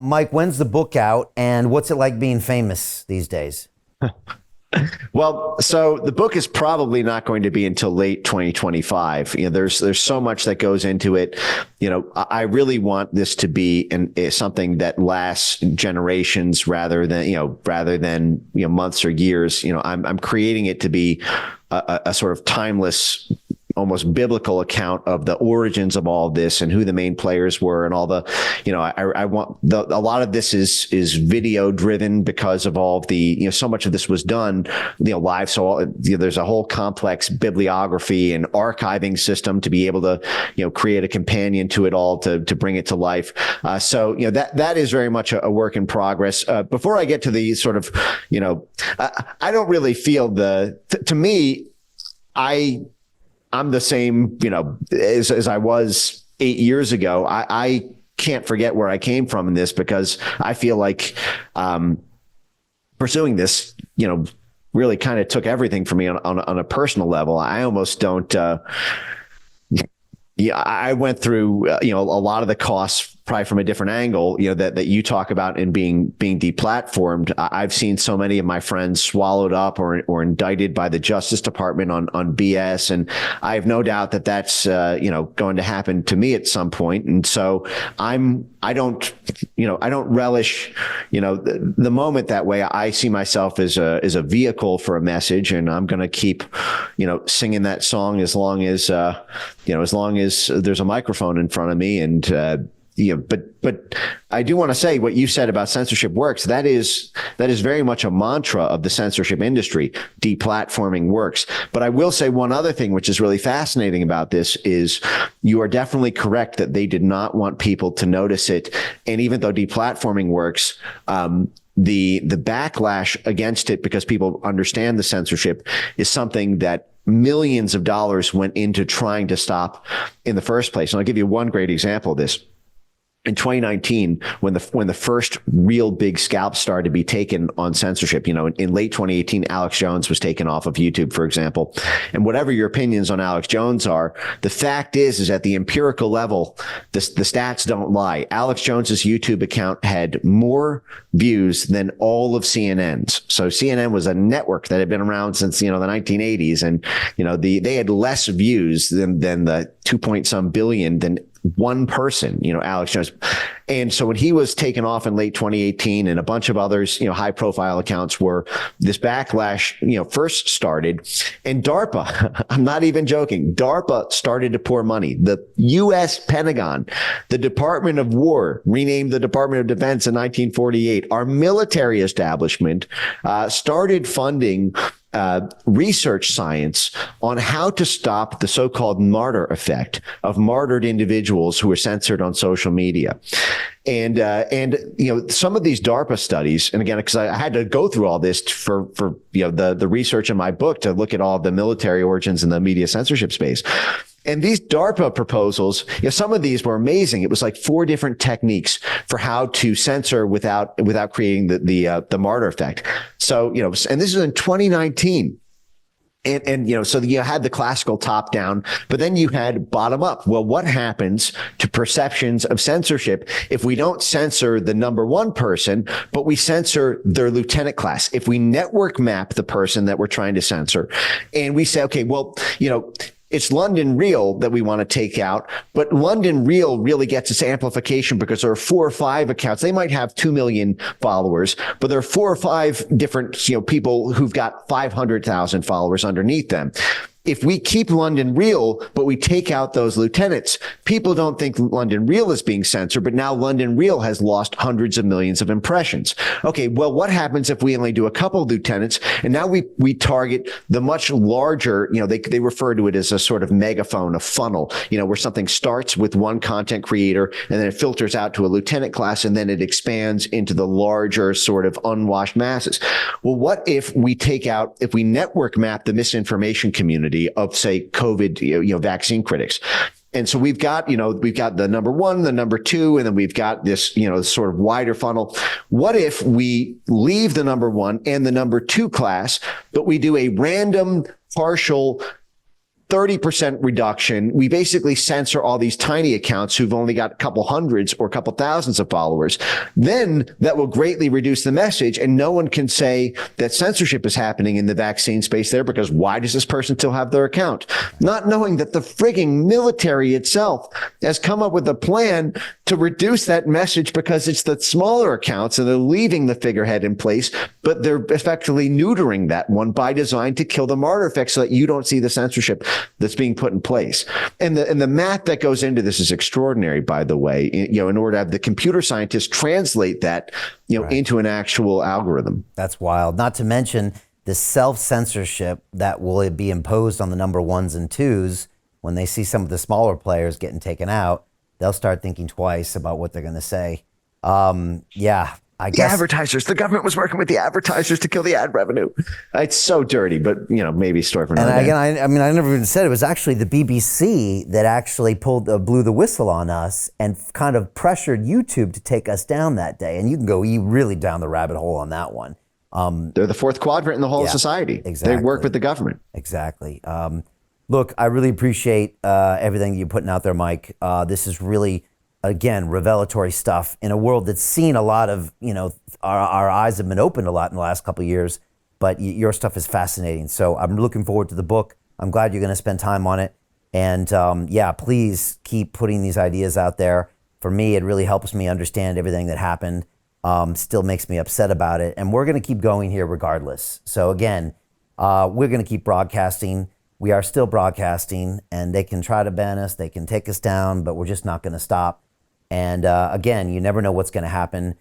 Mike, when's the book out and what's it like being famous these days? Well, so the book is probably not going to be until late 2025. There's so much that goes into it. I really want this to be something that lasts generations rather than months or years. I'm creating it to be a sort of timeless, almost biblical account of the origins of all of this and who the main players were and all the, I want a lot of this is video driven because of all of the, so much of this was done, live. So there's a whole complex bibliography and archiving system to be able to, create a companion to it all to bring it to life. So that is very much a work in progress. Before I get to the sort of, I don't really feel to me, I'm the same, as I was 8 years ago. I can't forget where I came from in this because I feel like pursuing this, really kind of took everything from me on a personal level. I almost don't. I went through, a lot of the costs probably from a different angle, that you talk about in being deplatformed. I've seen so many of my friends swallowed up or indicted by the Justice Department on BS. And I have no doubt that that's, going to happen to me at some point. And so I don't relish, the moment that way. I see myself as a vehicle for a message, and I'm going to keep, singing that song as long as there's a microphone in front of me. And, but I do want to say what you said about censorship works. That is very much a mantra of the censorship industry. Deplatforming works. But I will say one other thing, which is really fascinating about this, is you are definitely correct that they did not want people to notice it. And even though deplatforming works, the backlash against it, because people understand the censorship, is something that millions of dollars went into trying to stop in the first place. And I'll give you one great example of this. In 2019, when the first real big scalp started to be taken on censorship, in late 2018, Alex Jones was taken off of YouTube, for example. And whatever your opinions on Alex Jones are, the fact is at the empirical level, the stats don't lie. Alex Jones's YouTube account had more views than all of CNN's. So CNN was a network that had been around since, the 1980s. And, they had less views than the 2 billion than one person, Alex Jones. And so when he was taken off in late 2018 and a bunch of others, high profile accounts were, this backlash, first started. And DARPA, I'm not even joking, DARPA started to pour money. The U.S. Pentagon, the Department of War, renamed the Department of Defense in 1948, our military establishment started funding research science on how to stop the so-called martyr effect of martyred individuals who were censored on social media. And some of these DARPA studies, and again, because I had to go through all this for the research in my book to look at all the military origins in the media censorship space. And these DARPA proposals, some of these were amazing. It was like 4 different techniques for how to censor without creating the martyr effect. So, and this is in 2019. And so you had the classical top down, but then you had bottom up. Well, what happens to perceptions of censorship if we don't censor the number one person, but we censor their lieutenant class? If we network map the person that we're trying to censor and we say, okay, well, it's London Real that we want to take out, but London Real really gets its amplification because there are 4 or 5 accounts. They might have 2 million followers, but there are 4 or 5 different, people who've got 500,000 followers underneath them. If we keep London Real, but we take out those lieutenants, people don't think London Real is being censored, but now London Real has lost hundreds of millions of impressions. Okay, well, what happens if we only do a couple of lieutenants and now we target the much larger, they refer to it as a sort of megaphone, a funnel, where something starts with one content creator and then it filters out to a lieutenant class and then it expands into the larger sort of unwashed masses. Well, what if we network map the misinformation community of, say, COVID, vaccine critics? And so we've got the number 1, the number 2, and then we've got this, sort of wider funnel. What if we leave the number 1 and the number 2 class, but we do a random partial 30% reduction. We basically censor all these tiny accounts who've only got a couple hundreds or a couple thousands of followers. Then that will greatly reduce the message, and no one can say that censorship is happening in the vaccine space there, because why does this person still have their account? Not knowing that the frigging military itself has come up with a plan to reduce that message, because it's the smaller accounts and they're leaving the figurehead in place, but they're effectively neutering that one by design to kill the martyr effect so that you don't see the censorship that's being put in place. And the math that goes into this is extraordinary, by the way, in order to have the computer scientists translate that, right, into an actual algorithm. That's wild. Not to mention the self-censorship that will be imposed on the number ones and twos. When they see some of the smaller players getting taken out, they'll start thinking twice about what they're going to say. I guess advertisers, the government was working with the advertisers to kill the ad revenue. It's so dirty, but maybe a story for another day. I never even said it was actually the BBC that actually blew the whistle on us and kind of pressured YouTube to take us down that day. And you can go really down the rabbit hole on that one. They're the fourth quadrant in the whole of society. Exactly. They work with the government. Exactly. Look, I really appreciate everything you're putting out there, Mike. This is really, again, revelatory stuff in a world that's seen a lot of, our eyes have been opened a lot in the last couple of years, but your stuff is fascinating. So I'm looking forward to the book. I'm glad you're going to spend time on it. And please keep putting these ideas out there. For me, it really helps me understand everything that happened. Still makes me upset about it. And we're going to keep going here regardless. So again, we're going to keep broadcasting. We are still broadcasting, and they can try to ban us. They can take us down, but we're just not going to stop. And again, you never know what's going to happen.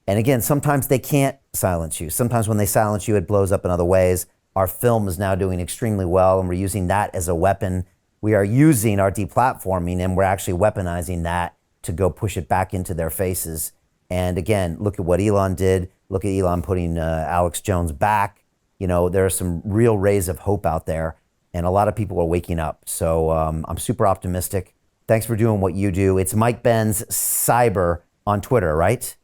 And again, sometimes they can't silence you. Sometimes when they silence you, it blows up in other ways. Our film is now doing extremely well, and we're using that as a weapon. We are using our deplatforming, and we're actually weaponizing that to go push it back into their faces. And again, look at what Elon did. Look at Elon putting Alex Jones back. There are some real rays of hope out there, and a lot of people are waking up. So I'm super optimistic. Thanks for doing what you do. It's Mike Benz Cyber on Twitter, right?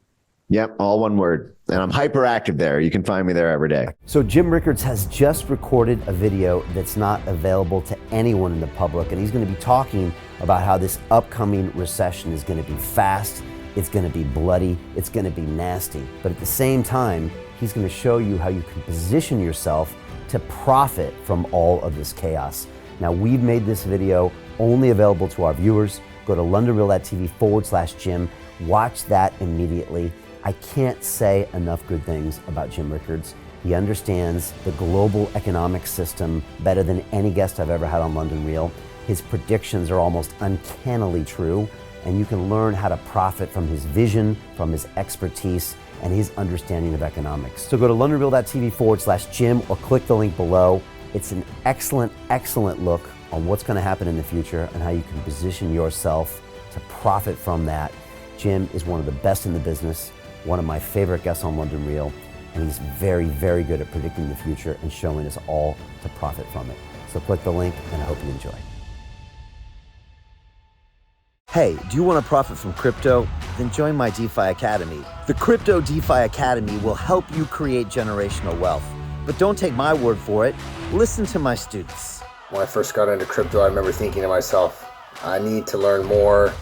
Yep, all one word. And I'm hyperactive there. You can find me there every day. So Jim Rickards has just recorded a video that's not available to anyone in the public, and he's going to be talking about how this upcoming recession is going to be fast, it's going to be bloody, it's going to be nasty. But at the same time, he's going to show you how you can position yourself to profit from all of this chaos. Now, we've made this video only available to our viewers. Go to londonreal.tv/Jim. Watch that immediately. I can't say enough good things about Jim Rickards. He understands the global economic system better than any guest I've ever had on London Real. His predictions are almost uncannily true, and you can learn how to profit from his vision, from his expertise, and his understanding of economics. So go to londonreal.tv/Jim or click the link below. It's an excellent, excellent look on what's going to happen in the future and how you can position yourself to profit from that. Jim is one of the best in the business, one of my favorite guests on London Real, and he's very, very good at predicting the future and showing us all to profit from it. So click the link, and I hope you enjoy. Hey, do you want to profit from crypto? Then join my DeFi Academy. The Crypto DeFi Academy will help you create generational wealth. But don't take my word for it. Listen to my students. When I first got into crypto, I remember thinking to myself, I need to learn more.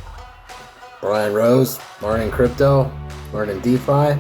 Brian Rose, learning crypto, learning DeFi,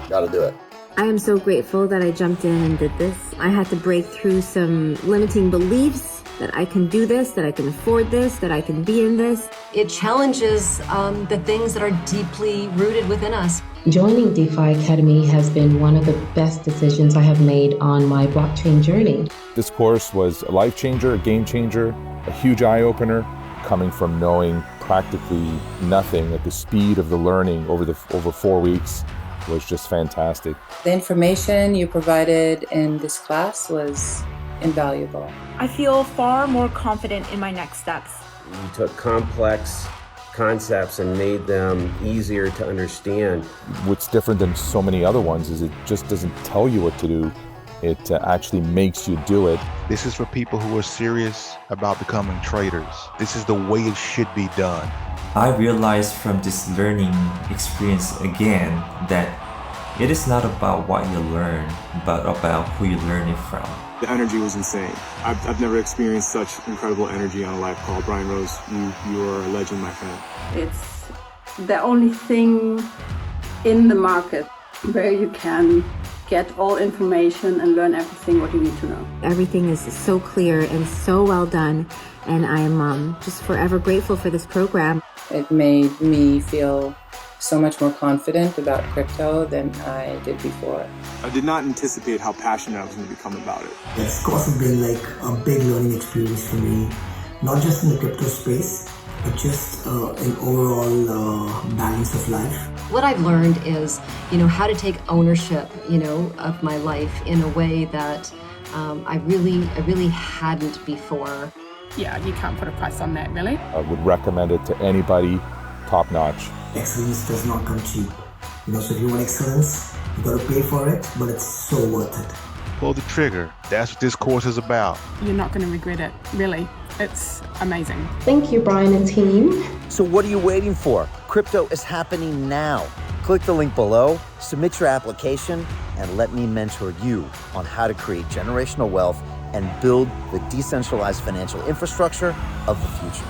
gotta do it. I am so grateful that I jumped in and did this. I had to break through some limiting beliefs that I can do this, that I can afford this, that I can be in this. It challenges the things that are deeply rooted within us. Joining DeFi Academy has been one of the best decisions I have made on my blockchain journey. This course was a life changer, a game changer, a huge eye-opener, coming from knowing practically nothing at the speed of the learning over 4 weeks was just fantastic. The information you provided in this class was invaluable. I feel far more confident in my next steps. You took complex concepts and made them easier to understand. What's different than so many other ones is it just doesn't tell you what to do. It actually makes you do it. This is for people who are serious about becoming traders. This is the way it should be done. I realized from this learning experience again that It is not about what you learn, but about who you learn it from. The energy was insane. I've never experienced such incredible energy on a live call. Brian Rose, you are a legend, my friend. It's the only thing in the market where you can get all information and learn everything what you need to know. Everything is so clear and so well done, and I'm just forever grateful for this program. It made me feel so much more confident about crypto than I did before. I did not anticipate how passionate I was going to become about it. It's also been like a big learning experience for me, not just in the crypto space, but just an overall balance of life. What I've learned is, how to take ownership, of my life in a way that I really hadn't before. Yeah, you can't put a price on that, really. I would recommend it to anybody, top notch. Excellence does not come cheap. So if you want excellence, you gotta pay for it, but it's so worth it. Pull the trigger. That's what this course is about. You're not going to regret it, really. It's amazing. Thank you, Brian and team. So what are you waiting for? Crypto is happening now. Click the link below, submit your application, and let me mentor you on how to create generational wealth and build the decentralized financial infrastructure of the future.